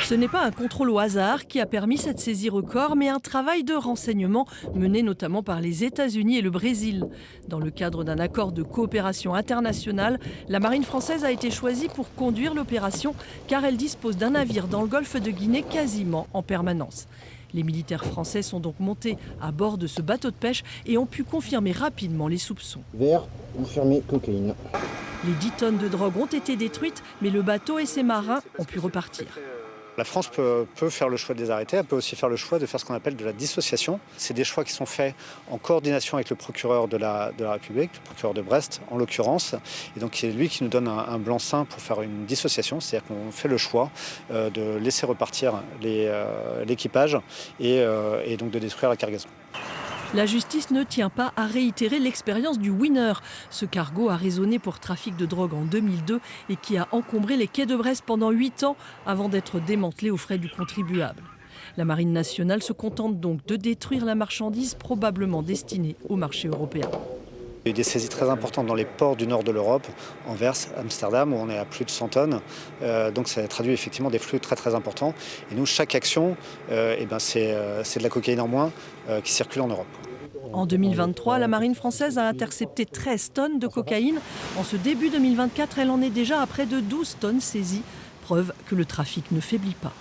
Ce n'est pas un contrôle au hasard qui a permis cette saisie record, mais un travail de renseignement mené notamment par les États-Unis et le Brésil. Dans le cadre d'un accord de coopération internationale, la marine française a été choisie pour conduire l'opération car elle dispose d'un navire dans le golfe de Guinée quasiment en permanence. Les militaires français sont donc montés à bord de ce bateau de pêche et ont pu confirmer rapidement les soupçons. Vert, confirmé cocaïne. Les 10 tonnes de drogue ont été détruites, mais le bateau et ses marins ont pu repartir. La France peut faire le choix de les arrêter, elle peut aussi faire le choix de faire ce qu'on appelle de la dissociation. C'est des choix qui sont faits en coordination avec le procureur de la République, le procureur de Brest en l'occurrence. Et donc c'est lui qui nous donne un blanc-seing pour faire une dissociation, c'est-à-dire qu'on fait le choix de laisser repartir l'équipage et donc de détruire la cargaison. La justice ne tient pas à réitérer l'expérience du Winner. Ce cargo a résonné pour trafic de drogue en 2002 et qui a encombré les quais de Brest pendant 8 ans avant d'être démantelé aux frais du contribuable. La Marine nationale se contente donc de détruire la marchandise probablement destinée au marché européen. Il y a eu des saisies très importantes dans les ports du nord de l'Europe, Anvers, Amsterdam, où on est à plus de 100 tonnes. Donc ça traduit effectivement des flux très très importants. Et nous, chaque action, c'est de la cocaïne en moins qui circule en Europe. En 2023, la marine française a intercepté 13 tonnes de cocaïne. En ce début 2024, elle en est déjà à près de 12 tonnes saisies. Preuve que le trafic ne faiblit pas.